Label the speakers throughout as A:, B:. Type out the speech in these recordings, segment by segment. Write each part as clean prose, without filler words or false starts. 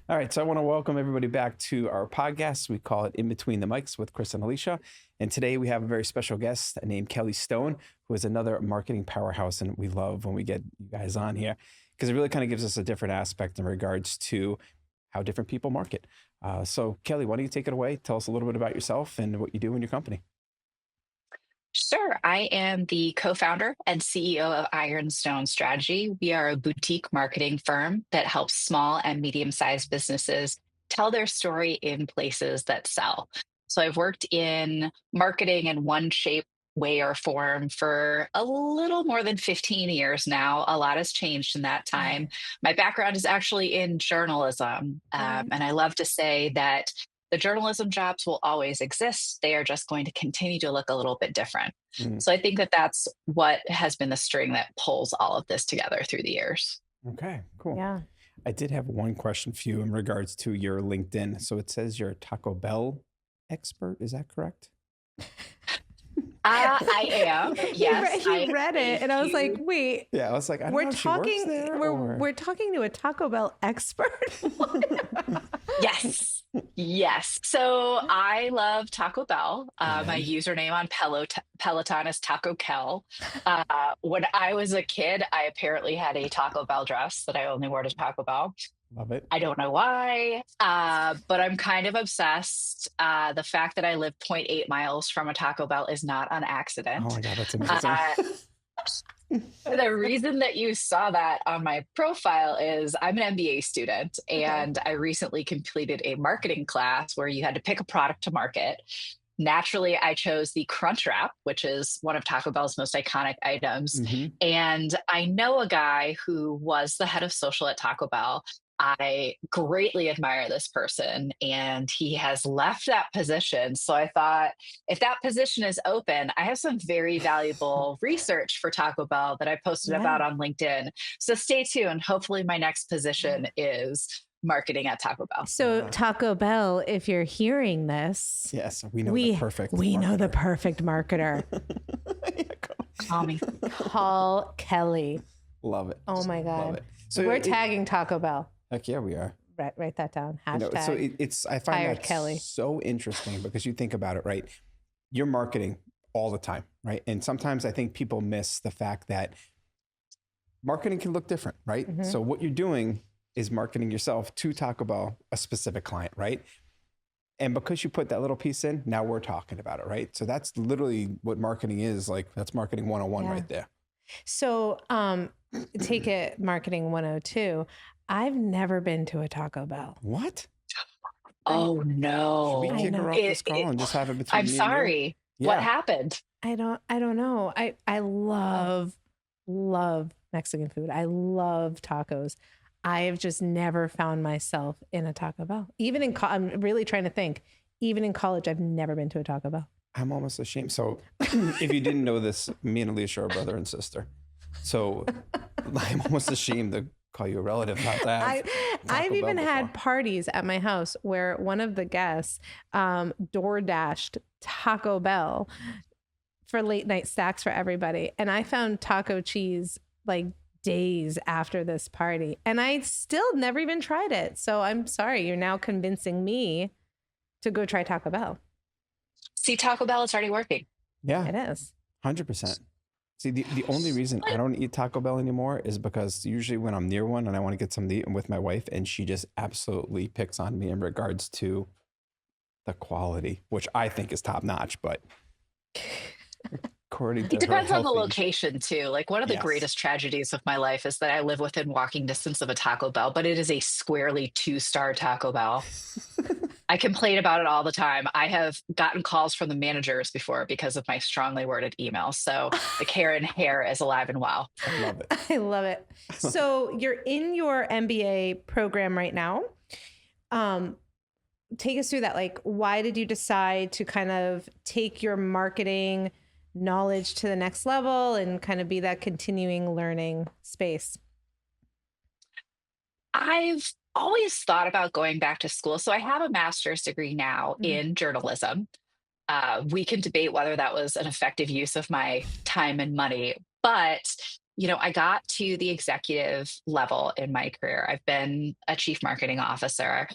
A: All right, so I want to welcome everybody back to our podcast. We call it In Between the Mics with Chris and Alicia. And today we have a very special guest named Kelly Stone, who is another marketing powerhouse. And we love when we get you guys on here because it really kind of gives us a different aspect in regards to how different people market. So, Kelly, why don't you take it away? Tell us a little bit about yourself and what you do in your company.
B: Sure. I am the co-founder and CEO of Ironstone Strategy. We are a boutique marketing firm that helps small and medium-sized businesses tell their story in places that sell. So I've worked in marketing in one shape, way, or form for a little more than 15 years now. A lot has changed in that time.
C: Right.
B: My background is actually in journalism.
C: Right.
B: And I love to say that the journalism jobs will always exist. They are just going to continue to look a little bit different.
A: Mm,
B: So I think that that's what has been the string that pulls all of this together through the years.
A: okay, cool.
C: Yeah.
A: I did have one question for you in regards to your LinkedIn. So it says you're a Taco Bell expert. Is that correct?
B: I am. Yes.
C: He read it, and I was like,
B: huge-
C: "Wait,
A: Yeah, I was like, I don't
C: we're
A: know if she works
C: talking.
A: there
C: We're
A: or...
C: we're talking to a Taco Bell expert."
B: Yes. Yes. So I love Taco Bell. My
A: Yeah.
B: username on Peloton is Taco Kel. When I was a kid, I apparently had a Taco Bell dress that I only wore to Taco Bell.
A: Love it.
B: I don't know why, but I'm kind of obsessed. The fact that I live zero point 0.8 miles from a Taco Bell is not an
A: Oh
B: accident.
A: my God, that's amazing.
B: Uh, the reason that you saw that on my profile is I'm an MBA student,
C: Okay.
B: and I recently completed a marketing class where you had to pick a product to market. Naturally, I chose the Crunch Wrap, which is one of Taco Bell's most iconic items.
A: hmm
B: And I know a guy who was the head of social at Taco Bell. I greatly admire this person, and he has left that position. So I thought, if that position is open, I have some very valuable research for Taco Bell that I posted
C: Yeah.
B: about on LinkedIn. So stay tuned. Hopefully, my next position is marketing at Taco Bell.
C: So Taco Bell, if you're hearing this,
A: Yes, we know
C: we
A: the perfect.
C: we know the
A: marketer.
C: perfect marketer.
A: Yeah, cool.
B: Call me.
C: Call Kelly.
A: Love it.
C: Oh my
A: Love
C: God.
A: it. So
C: We're tagging Taco Bell.
A: heck yeah, we are.
C: Write that down.
A: You know, so
C: Hashtag.
A: it's I find
C: Hired
A: that
C: Kelly.
A: so interesting because you think about it, right? You're marketing all the time, right? And sometimes I think people miss the fact that marketing can look different, right?
C: Mhm.
A: So what you're doing is marketing yourself to Taco Bell, a specific client, right? And because you put that little piece in, now we're talking about it, right? So that's literally what marketing is like. That's marketing 101
C: Yeah.
A: right there.
C: So take it marketing 102. I've never been to a Taco Bell.
A: What?
B: Oh
A: Should we
B: no.
C: I
A: kick
C: know.
A: her off this call and just have it between
B: I'm
A: me and you?
B: sorry. What
A: Yeah.
B: happened?
C: I don't know. I love Mexican food. I love tacos. I have just never found myself in a Taco Bell. Even in I'm really trying to think. Even in college, I've never been to a Taco Bell.
A: I'm almost ashamed. So, if you didn't know this, me and Alicia are brother and sister. So, I'm almost ashamed to call you a relative, not to have Taco
C: I've
A: Bell
C: even had
A: before.
C: parties at my house where one of the guests door dashed Taco Bell for late night snacks for everybody. And I found taco cheese like days after this party. And I still never even tried it. So I'm sorry, you're now convincing me to go try Taco Bell.
B: See, Taco Bell is already working.
A: Yeah,
C: It is.
A: 100%. See, the only reason I don't eat Taco Bell anymore is because usually when I'm near one and I want to get something to eat, I'm with my wife, and she just absolutely picks on me in regards to the quality, which I think is top notch, but according to
B: It depends
A: her
B: on the
A: healthy,
B: location too. Like one of the
A: yes.
B: greatest tragedies of my life is that I live within walking distance of a Taco Bell, but it is a squarely 2-star Taco Bell. I complain about it all the time. I have gotten calls from the managers before because of my strongly worded emails. So the Karen hair is alive and well.
A: I love it.
C: I love it. So you're in your MBA program right now. Take us through that. Like, why did you decide to kind of take your marketing knowledge to the next level and kind of be that continuing learning space?
B: I've always thought about going back to school. So I have a master's degree now
C: Mhm.
B: in journalism. We can debate whether that was an effective use of my time and money, but I got to the executive level in my career. I've been a chief marketing officer.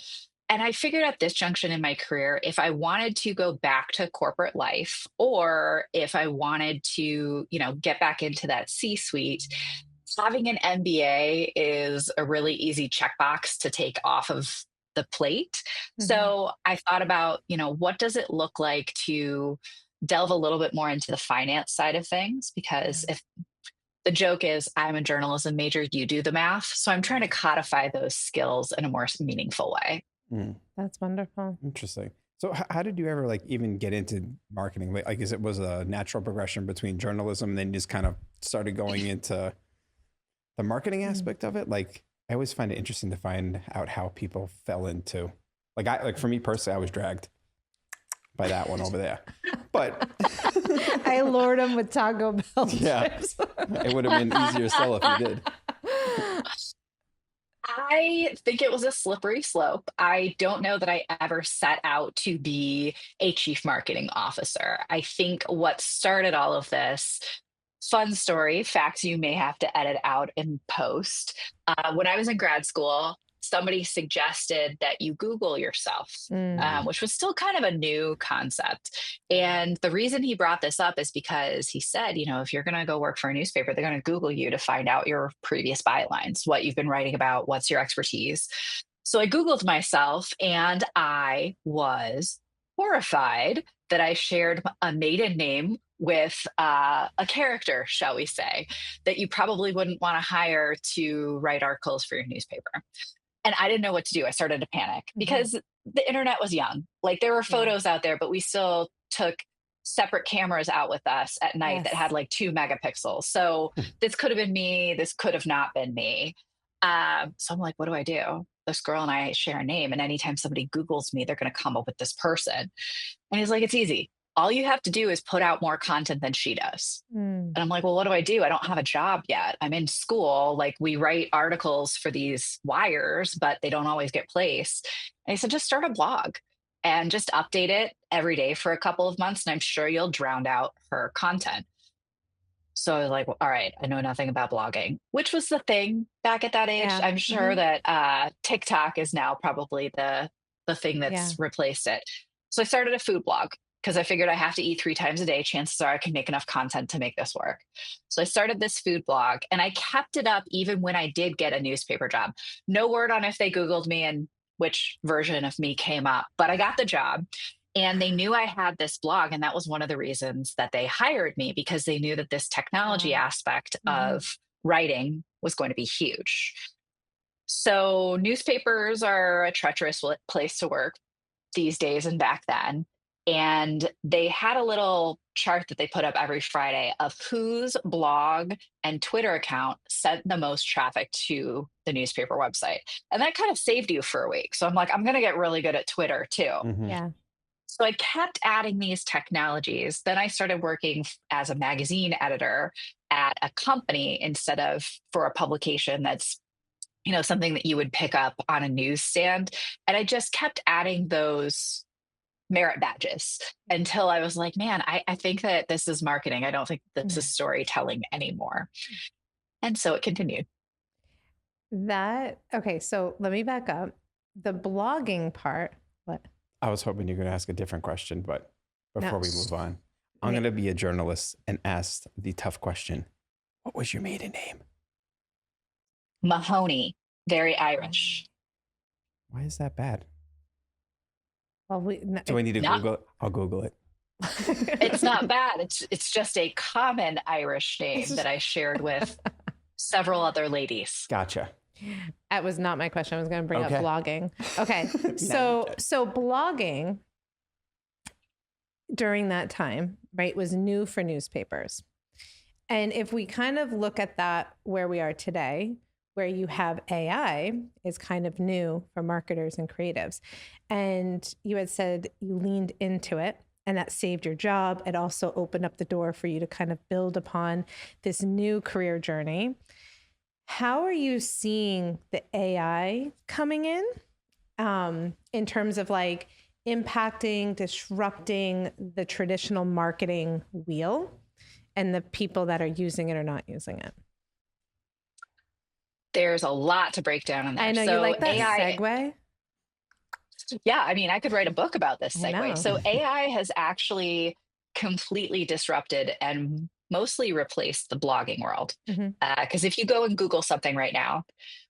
B: And I figured at this junction in my career, if I wanted to go back to corporate life or if I wanted to, get back into that C suite, having an MBA is a really easy checkbox to take off of the plate.
C: Mhm.
B: So I thought about, what does it look like to delve a little bit more into the finance side of things?
C: Yeah.
B: Because if the joke is I'm a journalism major, you do the math. So I'm trying to codify those skills in a more meaningful way.
A: Mm,
C: That's wonderful.
A: interesting. So how did you ever like even get into marketing? Like, is it was a natural progression between journalism and then you just kind of started going into the marketing aspect of it? Like, I always find it interesting to find out how people fell into, like for me personally, I was dragged by that one over there, but
C: I lured him with Taco Bell
A: yeah,
C: chips.
A: it would have been easier sell if you did.
B: I think it was a slippery slope. I don't know that I ever set out to be a chief marketing officer. I think what started all of this, fun story, facts you may have to edit out in post. When I was in grad school, somebody suggested that you Google yourself,
C: Mm.
B: which was still kind of a new concept. And the reason he brought this up is because he said, if you're going to go work for a newspaper, they're going to Google you to find out your previous bylines, what you've been writing about, what's your expertise. So I Googled myself and I was horrified that I shared a maiden name with a character, shall we say, that you probably wouldn't want to hire to write articles for your newspaper. And I didn't know what to do. I started to panic because the internet was young. Like there were
C: Yeah.
B: photos out there, but we still took separate cameras out with us at night that
C: Yes.
B: had like 2 megapixels. So this could have been me. This could have not been me. So I'm like, what do I do? This girl and I share a name. And anytime somebody Googles me, they're going to come up with this person. And he's like, it's easy. All you have to do is put out more content than she does.
C: Mm.
B: And I'm like, well, what do? I don't have a job yet. I'm in school. Like we write articles for these wires, but they don't always get placed. And he said, just start a blog and just update it every day for a couple of months. And I'm sure you'll drown out her content. So I was like, well, all right, I know nothing about blogging, which was the thing back at that age.
C: Yeah.
B: I'm sure that TikTok is now probably the thing
C: Yeah.
B: that's replaced it. So I started a food blog because I figured I have to eat 3 times a day. Chances are I can make enough content to make this work. So I started this food blog and I kept it up even when I did get a newspaper job. No word on if they Googled me and which version of me came up, but I got the job. And they knew I had this blog. And that was one of the reasons that they hired me because they knew that this technology
C: Wow.
B: aspect of writing was going to be huge. So newspapers are a treacherous place to work these days and back then. And they had a little chart that they put up every Friday of whose blog and Twitter account sent the most traffic to the newspaper website. And that kind of saved you for a week. So I'm like, I'm going to get really good at Twitter too.
A: Mhm.
C: Yeah.
B: So I kept adding these technologies. Then I started working as a magazine editor at a company instead of for a publication that's something that you would pick up on a newsstand. And I just kept adding those merit badges until I was like, man, I think that this is marketing. I don't think this is storytelling anymore. And so it continued.
C: Okay, so let me back up. The blogging part, what?
A: I was hoping you're going to ask a different question, but before
C: No.
A: we move on, I'm going to be a journalist and ask the tough question. What was your maiden name?
B: Mahoney, very Irish.
A: Why is that bad?
C: Well,
A: Do I need to
B: Not-
A: Google it? I'll Google it.
B: It's not bad. It's just a common Irish name that I shared with several other ladies.
A: Gotcha.
C: That was not my question. I was going to bring
A: Okay.
C: up blogging. Okay.
A: Now
C: So
A: you did.
C: blogging during that time, right, was new for newspapers. And if we kind of look at that where we are today, where you have AI is kind of new for marketers and creatives. And you had said you leaned into it and that saved your job. It also opened up the door for you to kind of build upon this new career journey. How are you seeing the AI coming in terms of like impacting, disrupting the traditional marketing wheel and the people that are using it or not using it?
B: There's a lot to break down in
C: I
B: there.
C: know you
B: So
C: like that
B: AI,
C: segue.
B: yeah, I mean, I could write a book about this
C: I
B: segue.
C: know.
B: So AI has actually completely disrupted and mostly replaced the blogging world.
C: Hmm.
B: Because if you go and Google something right now,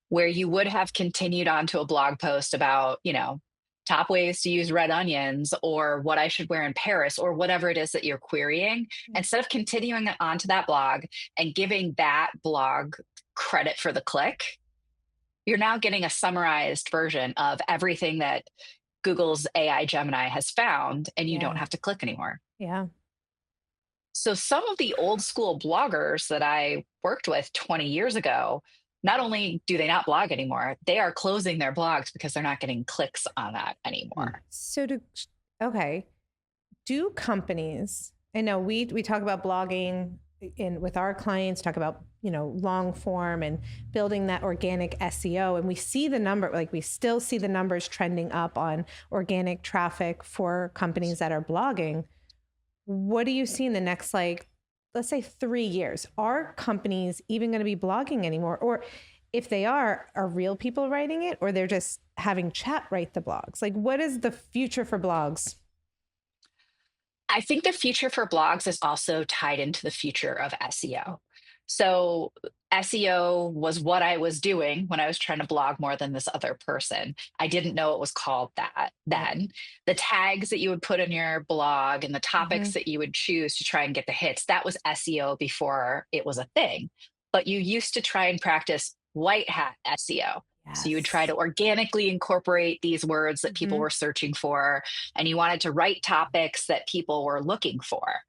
B: where you would have continued on to a blog post about, top ways to use red onions or what I should wear in Paris or whatever it is that you're querying, instead of continuing on to that blog and giving that blog credit for the click, you're now getting a summarized version of everything that Google's AI Gemini has found, and you don't
C: Yeah.
B: have to click anymore.
C: Yeah.
B: So, some of the old school bloggers that I worked with 20 years ago, not only do they not blog anymore, they are closing their blogs because they're not getting clicks on that
A: Hmm.
B: anymore.
C: So okay. Do companies, I know we talk about blogging in with our clients, talk about, long form and building that organic SEO. And we see the number, like we still see the numbers trending up on organic traffic for companies that are blogging. What do you see in the next, like, let's say 3 years? Are companies even going to be blogging anymore? Or if they are real people writing it, or they're just having chat write the blogs? Like, what is the future for blogs?
B: I think the future for blogs is also tied into the future of SEO. So, SEO was what I was doing when I was trying to blog more than this other person. I didn't know it was called that
C: Right.
B: then. The tags that you would put in your blog and the
C: Hmm.
B: topics that you would choose to try and get the hits, that was SEO before it was a thing. But you used to try and practice white hat SEO. So you would try
C: Yes.
B: to organically incorporate these words that people
C: Hmm.
B: were searching for, and you wanted to write topics that people were looking for.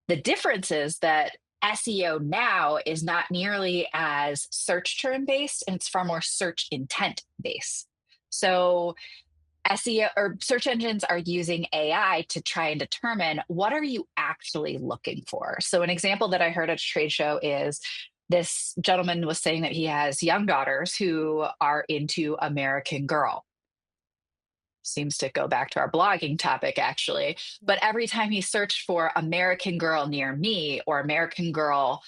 B: The difference is that SEO now is not nearly as search term based, and it's far more search intent based. So SEO or search engines are using AI to try and determine what are you actually looking for. So an example that I heard at a trade show is this gentleman was saying that he has young daughters who are into American Girl. Seems to go back to our blogging topic actually. But every time he searched for American Girl near me or American Girl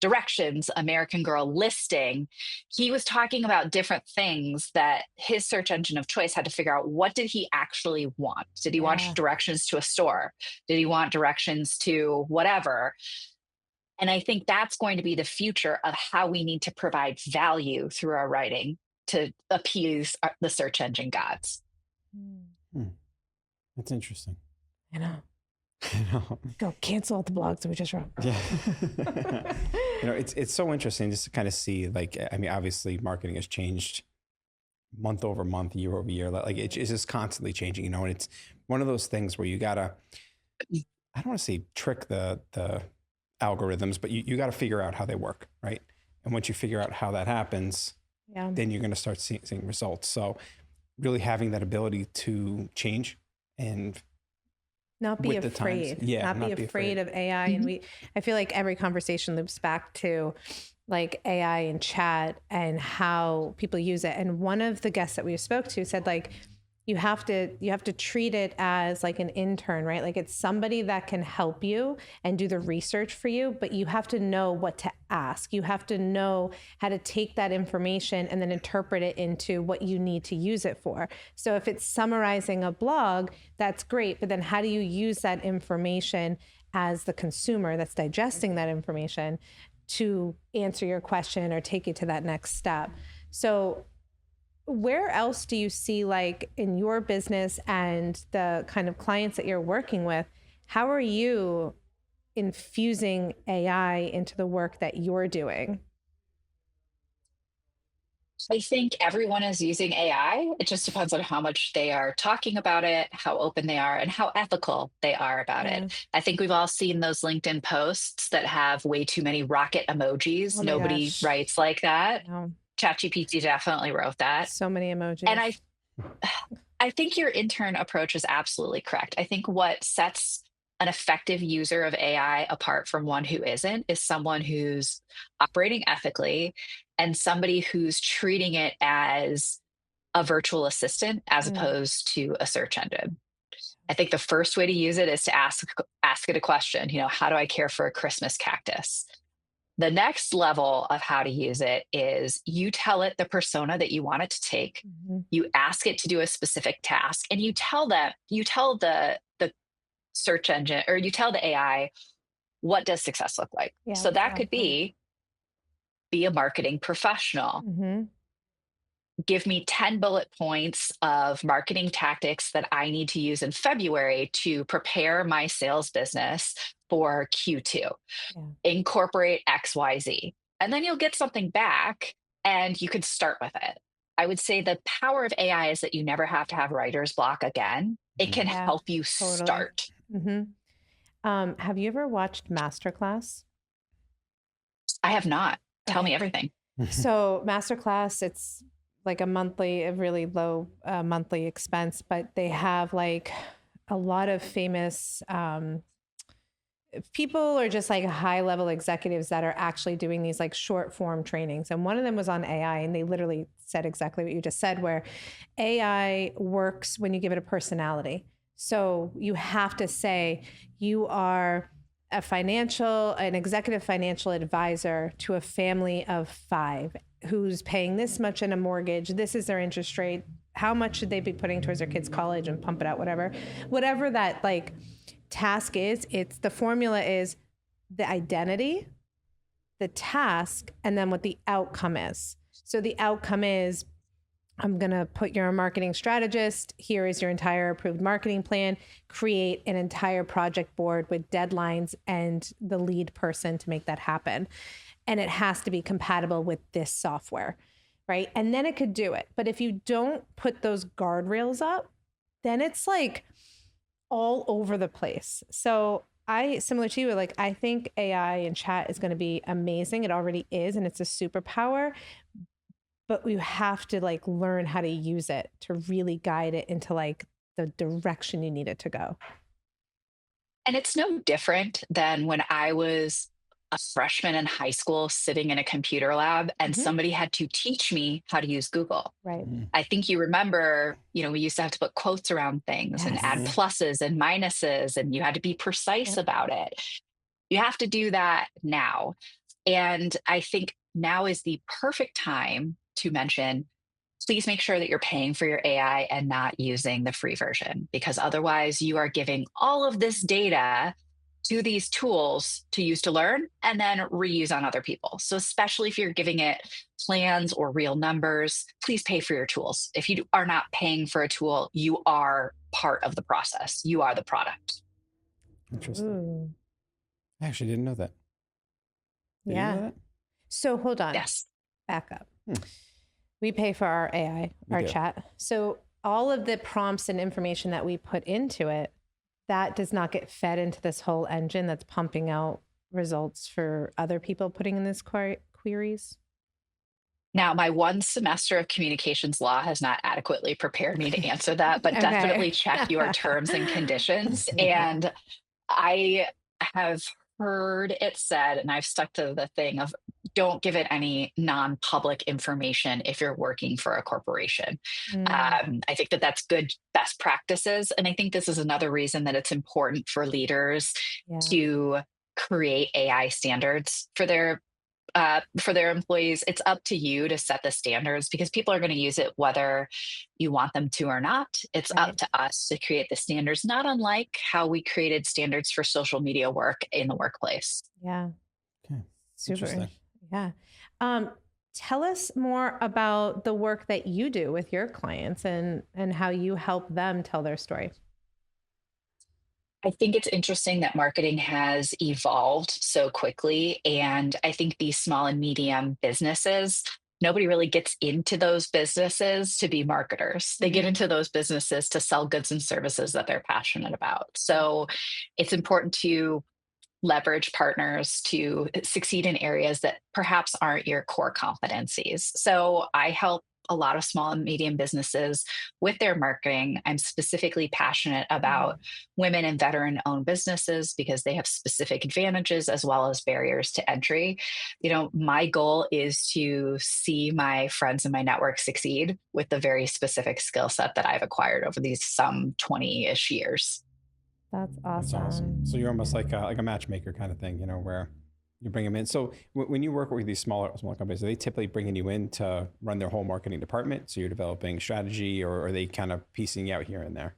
B: directions, American Girl listing, he was talking about different things that his search engine of choice had to figure out what did he actually want? Did he want
C: Yeah.
B: directions to a store? Did he want directions to whatever? And I think that's going to be the future of how we need to provide value through our writing to appease the search engine gods.
C: Mm.
A: Hmm. That's interesting.
C: I know.
A: I know.
C: Go cancel all the blogs that we just wrote.
A: Yeah. It's so interesting just to kind of see, like, I mean, obviously marketing has changed month over month, year over year. Like it's just constantly changing, and it's one of those things where you gotta, I don't want to say trick the algorithms, but you got to figure out how they work, right? And once you figure out how that happens,
C: Yeah.
A: then you're going to start seeing results. So really having that ability to change and
C: Not be
A: with the times,
C: afraid.
A: yeah,
C: Not be afraid of AI. And I feel like every conversation loops back to like AI and chat and how people use it. And one of the guests that we spoke to said, like, you have to treat it as like an intern, right? Like it's somebody that can help you and do the research for you, but you have to know what to ask. You have to know how to take that information and then interpret it into what you need to use it for. So if it's summarizing a blog, that's great, but then how do you use that information as the consumer that's digesting that information to answer your question or take you to that next step? So where else do you see, like in your business and the kind of clients that you're working with, how are you infusing AI into the work that you're doing?
B: I think everyone is using AI. It just depends on how much they are talking about it, how open they are, and how ethical they are about it.
C: Yeah.
B: I think we've all seen those LinkedIn posts that have way too many rocket emojis.
C: Oh my
B: Nobody
C: gosh.
B: writes like that.
C: No.
B: ChatGPT definitely wrote that.
C: So many
B: And
C: emojis.
B: I think your intern approach is absolutely correct. I think what sets an effective user of AI apart from one who isn't is someone who's operating ethically and somebody who's treating it as a virtual assistant as
C: Mm.
B: opposed to a search engine. I think the first way to use it is to ask it a question, how do I care for a Christmas cactus? The next level of how to use it is you tell it the persona that you want it to take.
C: Mhm.
B: You ask it to do a specific task, and you tell the search engine, or you tell the AI, what does success look like?
C: Yeah,
B: So
C: what's the
B: that could
C: outcome?
B: be a marketing professional.
C: Hmm.
B: Give me 10 bullet points of marketing tactics that I need to use in February to prepare my sales business for Q2.
C: Yeah.
B: Incorporate XYZ. And then you'll get something back and you can start with it. I would say the power of AI is that you never have to have writer's block again. It can
C: Yeah,
B: help you
C: totally.
B: start.
C: Hmm. Have you ever watched Masterclass?
B: I have not. Tell
C: Okay.
B: me everything.
C: So Masterclass, it's like a really low monthly expense, but they have like a lot of famous people or just like high level executives that are actually doing these like short form trainings. And one of them was on AI, and they literally said exactly what you just said, where AI works when you give it a personality. So you have to say you are an executive financial advisor to a family of 5 who's paying this much in a mortgage. This is their interest rate. How much should they be putting towards their kids' college, and pump it out, whatever that like task is. It's the formula is the identity, the task, and then what the outcome is. So the outcome is, I'm going to put you're a marketing strategist. Here is your entire approved marketing plan. Create an entire project board with deadlines and the lead person to make that happen. And it has to be compatible with this software, right? And then it could do it. But if you don't put those guardrails up, then it's like all over the place. So similar to you, like I think AI and chat is going to be amazing. It already is, and it's a superpower, but we have to like learn how to use it to really guide it into like the direction you need it to go.
B: And it's no different than when I was a freshman in high school sitting in a computer lab and
C: Mhm.
B: somebody had to teach me how to use Google.
C: Right.
B: I think you remember, we used to have to put quotes around things and add
C: Yes.
B: pluses and minuses, and you had to be precise
C: Yep.
B: about it. You have to do that now. And I think now is the perfect time to mention, please make sure that you're paying for your AI and not using the free version, because otherwise you are giving all of this data to these tools to use to learn and then reuse on other people. So, especially if you're giving it plans or real numbers, please pay for your tools. If you are not paying for a tool, you are part of the process, you are the product.
A: Interesting.
C: Ooh.
A: I actually didn't know that. Did you
C: Yeah.
A: know that?
C: So hold on.
B: Yes.
C: Back up.
A: Hmm.
C: We pay for our AI,
A: We
C: our
A: do.
C: chat. So all of the prompts and information that we put into it, that does not get fed into this whole engine that's pumping out results for other people putting in this queries.
B: Now, my one semester of communications law has not adequately prepared me to answer that, but
C: Okay.
B: definitely check your terms and conditions. And I have heard it said, and I've stuck to the thing of, don't give it any non-public information if you're working for a corporation.
C: Mm,
B: I think that that's good best practices. And I think this is another reason that it's important for leaders
C: yeah.
B: to create AI standards for their employees. It's up to you to set the standards, because people are going to use it whether you want them to or not. It's up
C: Right.
B: to us to create the standards, not unlike how we created standards for social media work in the workplace.
C: Yeah.
A: Okay.
C: Super.
A: Interesting.
C: Yeah. Um, Tell us more about the work that you do with your clients and how you help them tell their story.
B: I think it's interesting that marketing has evolved so quickly. And I think these small and medium businesses, nobody really gets into those businesses to be marketers. They get
C: Mhm.
B: into those businesses to sell goods and services that they're passionate about. So it's important to leverage partners to succeed in areas that perhaps aren't your core competencies. So I help a lot of small and medium businesses with their marketing. I'm specifically passionate about
C: Mhm.
B: women and veteran owned businesses because they have specific advantages as well as barriers to entry. My goal is to see my friends in my network succeed with the very specific skill set that I've acquired over these some 20-ish years.
C: That's
A: That's awesome.
C: awesome.
A: So you're almost like a matchmaker kind of thing, where You bring them in. So when you work with these smaller companies, are they typically bringing you in to run their whole marketing department? So you're developing strategy, or are they kind of piecing you out here and there?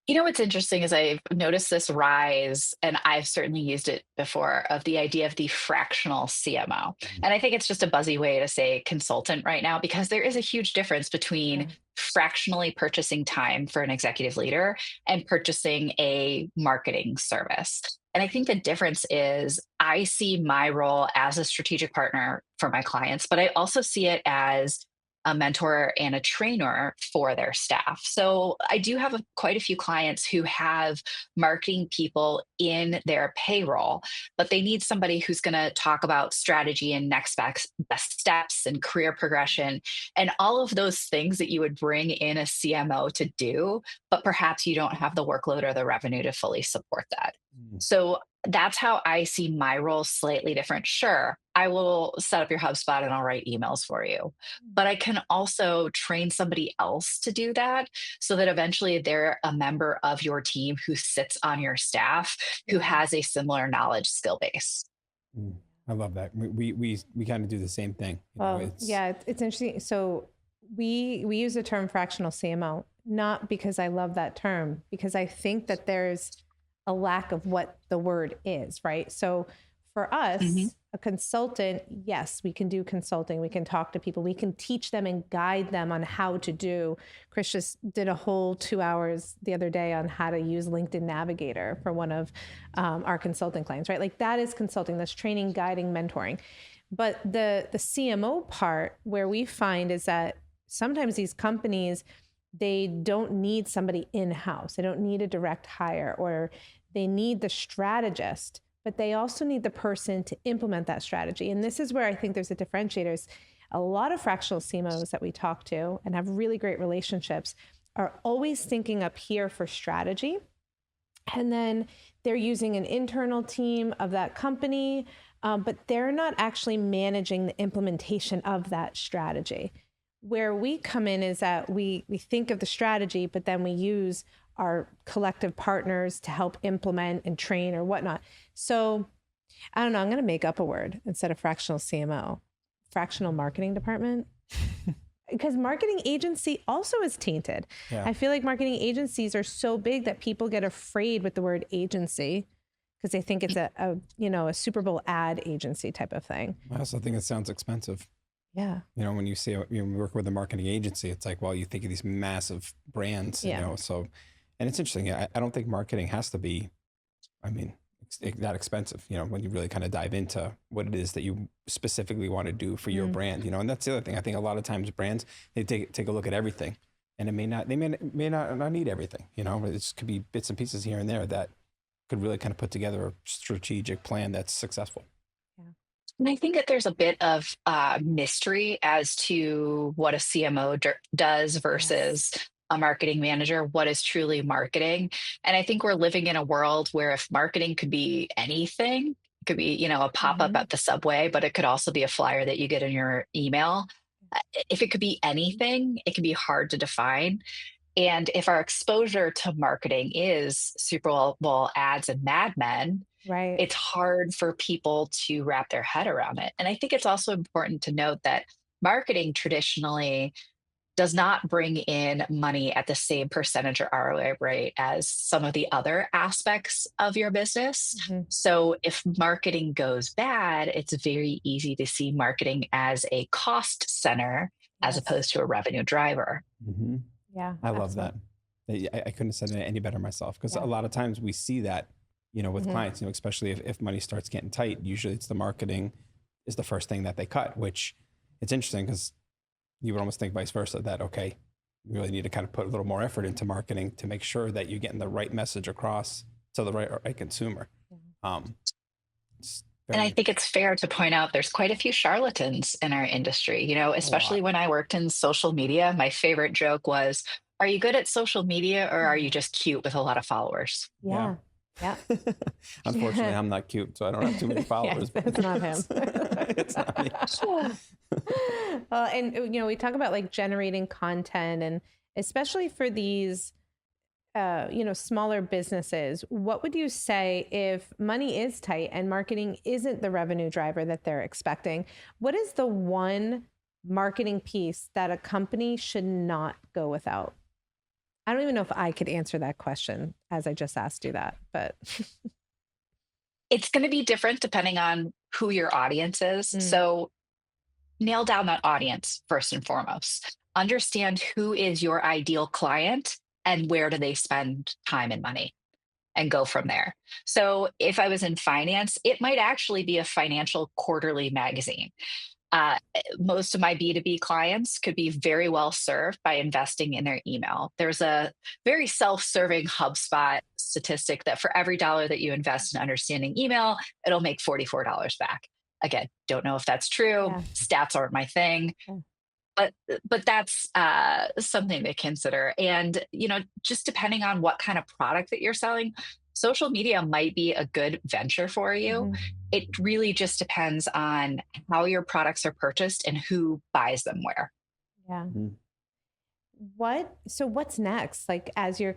B: You know, what's interesting is I've noticed this rise, and I've certainly used it before, of the idea of the fractional CMO.
A: Mhm.
B: And I think it's just a buzzy way to say consultant right now, because there is a huge difference between
C: Right.
B: fractionally purchasing time for an executive leader and purchasing a marketing service. And I think the difference is I see my role as a strategic partner for my clients, but I also see it as a mentor and a trainer for their staff. So I do have quite a few clients who have marketing people in their payroll, but they need somebody who's going to talk about strategy and next best steps and career progression and all of those things that you would bring in a CMO to do, but perhaps you don't have the workload or the revenue to fully support that.
A: Mm.
B: So that's how I see my role slightly different. Sure, I will set up your HubSpot and I'll write emails for you, but I can also train somebody else to do that so that eventually they're a member of your team who sits on your staff who
C: Yeah.
B: has a similar knowledge skill base.
A: Mm. I love that. We kind of do the same thing.
C: Well,
A: It's
C: yeah, it's interesting. So we use the term fractional CMO, not because I love that term, because I think that there's a lack of what the word is, right? So for
B: Mhm.
C: us, a consultant, yes, we can do consulting. We can talk to people. We can teach them and guide them on how to do. Chris just did a whole 2 hours the other day on how to use LinkedIn Navigator for one of our consulting clients, right? Like that is consulting. That's training, guiding, mentoring. But the CMO part where we find is that sometimes these companies, they don't need somebody in-house. They don't need a direct hire, or they need the strategist, but they also need the person to implement that strategy. And this is where I think there's a differentiators. A lot of fractional CMOs that we talk to and have really great relationships are always thinking up here for strategy. And then they're using an internal team of that company, but they're not actually managing the implementation of that strategy. Where we come in is that we think of the strategy, but then we use our collective partners to help implement and train or whatnot. So I don't know, I'm going to make up a word instead of fractional CMO, fractional marketing department. Because marketing agency also is tainted.
A: yeah.
C: I feel like marketing agencies are so big that people get afraid with the word agency because they think it's a Super Bowl ad agency type of thing.
A: I also think it sounds expensive.
C: Yeah.
A: When you say you work with a marketing agency, it's like, well, you think of these massive brands,
C: Yeah.
A: so, and it's interesting. I don't think marketing has to be, I mean, that expensive, when you really kind of dive into what it is that you specifically want to do for your brand, and that's the other thing. I think a lot of times brands, they take a look at everything, and they may not need everything, it just could be bits and pieces here and there that could really kind of put together a strategic plan that's successful.
C: Yeah.
B: And I think that there's a bit of mystery as to what a CMO does
C: Yes.
B: versus a marketing manager, what is truly marketing. And I think we're living in a world where if marketing could be anything, it could be, a pop up
C: Mm-hmm.
B: at the subway, but it could also be a flyer that you get in your email. If it could be anything, it can be hard to define. And if our exposure to marketing is Super Bowl ads and Mad Men,
C: Right.
B: it's hard for people to wrap their head around it. And I think it's also important to note that marketing traditionally does not bring in money at the same percentage or ROI rate as some of the other aspects of your business.
C: Mm-hmm.
B: So if marketing goes bad, it's very easy to see marketing as a cost center as
C: Yes.
B: opposed to a revenue driver.
A: Mm-hmm.
C: Yeah.
A: I love
C: Absolutely.
A: that. I couldn't have said it any better myself, because a
C: Yeah.
A: lot of times we see that, with
C: Mm-hmm.
A: clients, especially if money starts getting tight, usually it's the marketing is the first thing that they cut, which it's interesting because you would almost think vice versa, that, okay, you really need to kind of put a little more effort into marketing to make sure that you're getting the right message across to the right consumer.
C: Yeah.
A: It's
B: And I
A: very,
B: think it's fair to point out there's quite a few charlatans in our industry,
A: a
B: especially
A: lot.
B: when I worked in social media. My favorite joke was, are you good at social media or are you just cute with a lot of followers?
A: Yeah.
C: Yeah. Yeah.
A: Unfortunately, I'm not cute, so I don't have too many
C: Yes,
A: followers. But
C: that's not him.
A: it's not me.
C: And we talk about like generating content, and especially for these smaller businesses, what would you say if money is tight and marketing isn't the revenue driver that they're expecting? What is the one marketing piece that a company should not go without? I don't even know if I could answer that question as I just asked you that, but
B: It's going to be different depending on who your audience is. So nail down that audience first and foremost. Understand who is your ideal client and where do they spend time and money, and go from there. So if I was in finance, it might actually be a financial quarterly magazine. Most of my B2B clients could be very well served by investing in their email. There's a very self serving HubSpot statistic that for every dollar that you invest in understanding email, it'll make $44 back. Again, don't know if that's true.
C: Yeah.
B: Stats aren't my thing.
C: Yeah.
B: But that's something to consider. And, just depending on what kind of product that you're selling, social media might be a good venture for you. It really just depends on how your products are purchased and who buys them where.
C: Yeah. So what's next? Like, as you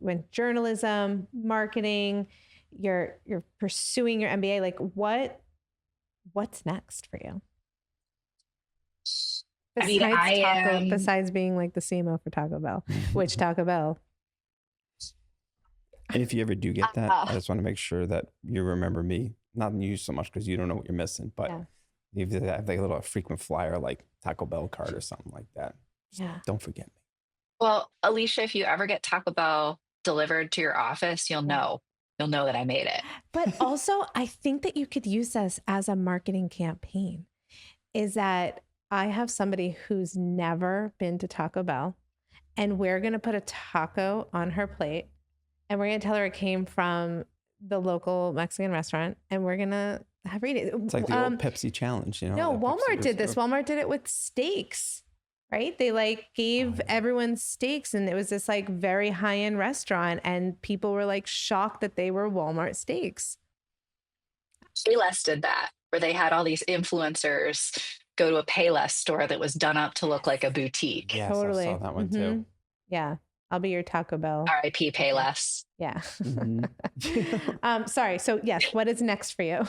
C: went journalism, marketing, you're pursuing your MBA, like what's next for you? Besides being like the CMO for Taco Bell, which Taco Bell.
A: And if you ever do get that, I just want to make sure that you remember me, not you so much because you don't know what you're missing, but if you have like a little frequent flyer, like Taco Bell card or something like that. Don't forget me.
B: Well, Alicia, if you ever get Taco Bell delivered to your office, you'll know that I made it.
C: But also, I think that you could use this as a marketing campaign. Is that I have somebody who's never been to Taco Bell, and we're going to put a taco on her plate, and we're going to tell her it came from the local Mexican restaurant, and we're going to have her eat it.
A: It's like the old Pepsi challenge,
C: No, Walmart did this. Walmart did it with steaks, right? They gave everyone steaks, and it was this very high-end restaurant, and people were shocked that they were Walmart steaks.
B: Payless did that, where they had all these influencers go to a Payless store that was done up to look like a boutique.
A: Yes, totally. I saw that one too.
C: Yeah. I'll be your Taco Bell.
B: R.I.P. Payless.
C: Yeah. Sorry. So yes, what is next for you?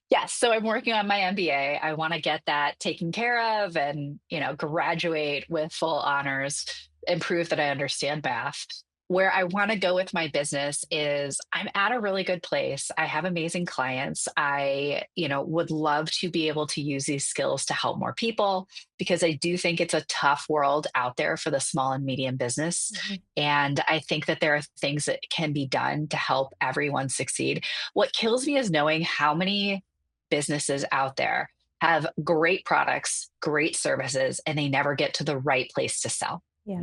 B: Yes. So I'm working on my MBA. I want to get that taken care of and, graduate with full honors and prove that I understand math. Where I want to go with my business is I'm at a really good place. I have amazing clients. I, would love to be able to use these skills to help more people, because I do think it's a tough world out there for the small and medium business. And I think that there are things that can be done to help everyone succeed. What kills me is knowing how many businesses out there have great products, great services, and they never get to the right place to sell.
C: Yeah.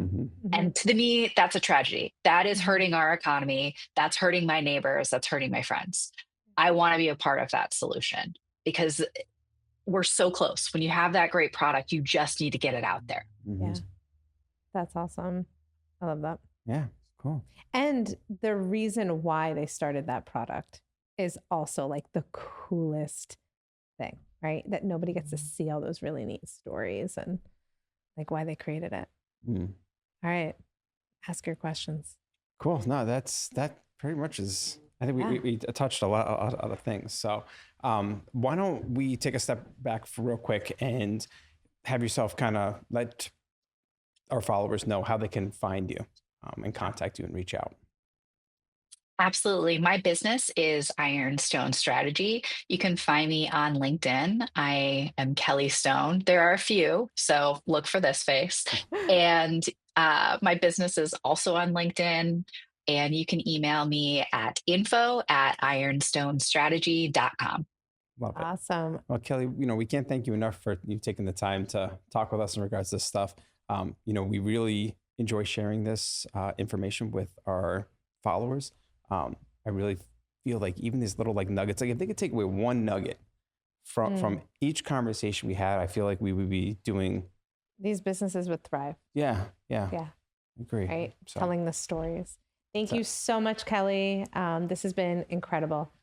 B: And to me, that's a tragedy. That is hurting our economy. That's hurting my neighbors. That's hurting my friends. I want to be a part of that solution, because we're so close. When you have that great product, you just need to get it out there.
C: Yeah. That's awesome. I love that.
A: Yeah. Cool.
C: And the reason why they started that product is also the coolest thing, right? That nobody gets to see all those really neat stories and why they created it. All right. Ask your questions.
A: Cool. No, that pretty much is, I think we touched a lot of other things. So why don't we take a step back for real quick and have yourself kind of let our followers know how they can find you and contact you and reach out.
B: Absolutely. My business is Ironstone Strategy. You can find me on LinkedIn. I am Kelly Stone. There are a few, so look for this face. And my business is also on LinkedIn, and you can email me at info@ironstonestrategy.com.
A: Love it.
C: Awesome.
A: Well, Kelly, we can't thank you enough for you taking the time to talk with us in regards to this stuff. We really enjoy sharing this information with our followers. I really feel like even these little nuggets, if they could take away one nugget from each conversation we had, I feel like we would be doing.
C: These businesses would thrive.
A: Yeah. Agree.
C: Right. So, telling the stories. Thank you so much, Kelly. This has been incredible.